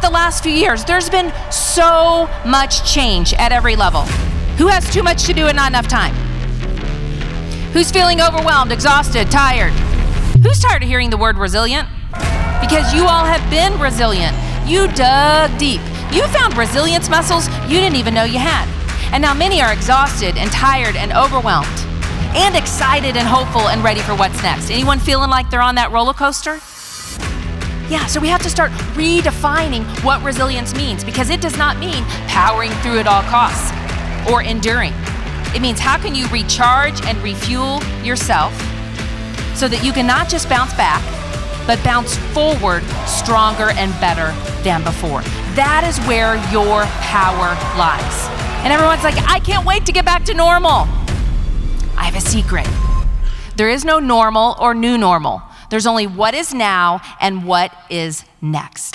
the last few years, there's been so much change at every level. Who has too much to do and not enough time? Who's feeling overwhelmed, exhausted, tired? Who's tired of hearing the word resilient? Because you all have been resilient. You dug deep. You found resilience muscles you didn't even know you had. And now many are exhausted and tired and overwhelmed and excited and hopeful and ready for what's next. Anyone feeling like they're on that roller coaster? Yeah, so we have to start redefining what resilience means, because it does not mean powering through at all costs or enduring. It means how can you recharge and refuel yourself so that you can not just bounce back, but bounce forward stronger and better than before. That is where your power lies. And everyone's like, I can't wait to get back to normal. I have a secret. There is no normal or new normal. There's only what is now and what is next.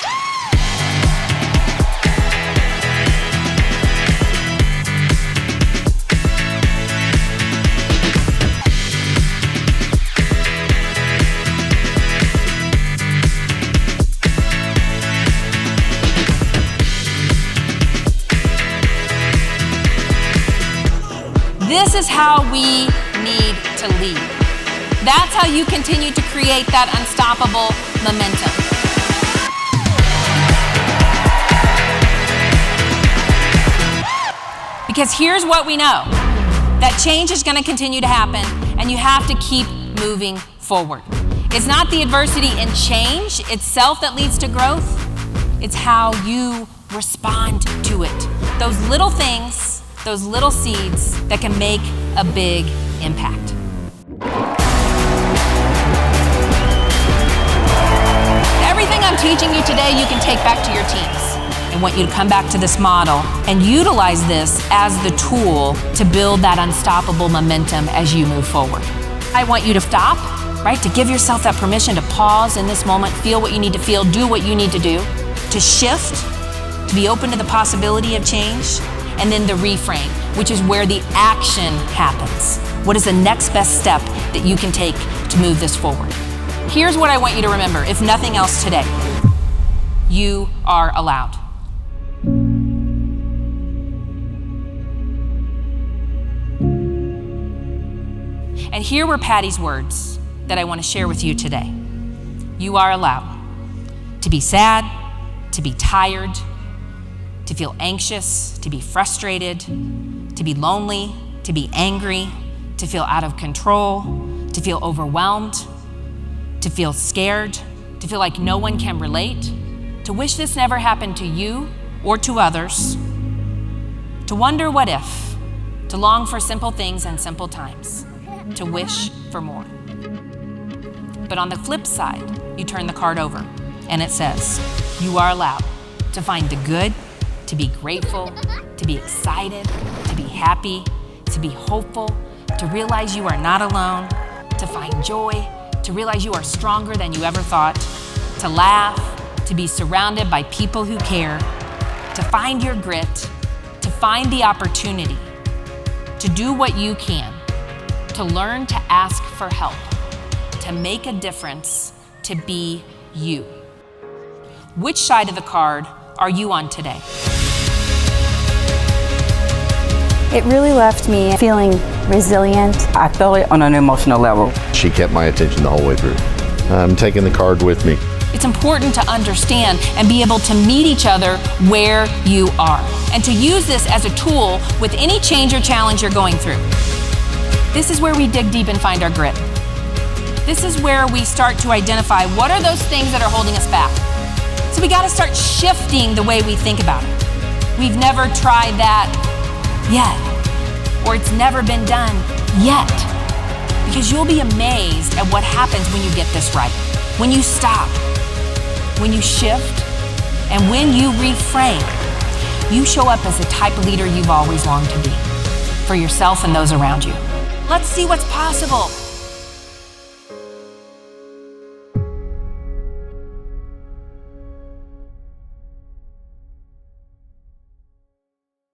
This is how we need to lead. That's how you continue to create that unstoppable momentum. Because here's what we know, that change is going to continue to happen, and you have to keep moving forward. It's not the adversity and change itself that leads to growth. It's how you respond to it. Those little things, those little seeds that can make a big impact. Everything I'm teaching you today, you can take back to your teams. I want you to come back to this model and utilize this as the tool to build that unstoppable momentum as you move forward. I want you to stop, right? To give yourself that permission to pause in this moment, feel what you need to feel, do what you need to do, to shift, to be open to the possibility of change, and then the reframe, which is where the action happens. What is the next best step that you can take to move this forward? Here's what I want you to remember, if nothing else today. You are allowed. And here were Patty's words that I want to share with you today. You are allowed to be sad, to be tired, to feel anxious, to be frustrated, to be lonely, to be angry, to feel out of control, to feel overwhelmed, to feel scared, to feel like no one can relate, to wish this never happened to you or to others, to wonder what if, to long for simple things and simple times, to wish for more. But on the flip side, you turn the card over and it says, you are allowed to find the good, to be grateful, to be excited, to be happy, to be hopeful, to realize you are not alone, to find joy, to realize you are stronger than you ever thought, to laugh, to be surrounded by people who care, to find your grit, to find the opportunity, to do what you can, to learn to ask for help, to make a difference, to be you. Which side of the card are you on today? It really left me feeling resilient. I felt it on an emotional level. She kept my attention the whole way through. I'm taking the card with me. It's important to understand and be able to meet each other where you are, and to use this as a tool with any change or challenge you're going through. This is where we dig deep and find our grit. This is where we start to identify what are those things that are holding us back. So we got to start shifting the way we think about it. We've never tried that yet, or it's never been done yet, because you'll be amazed at what happens when you get this right. When you stop, when you shift, and when you reframe, you show up as the type of leader you've always longed to be for yourself and those around you. Let's see what's possible.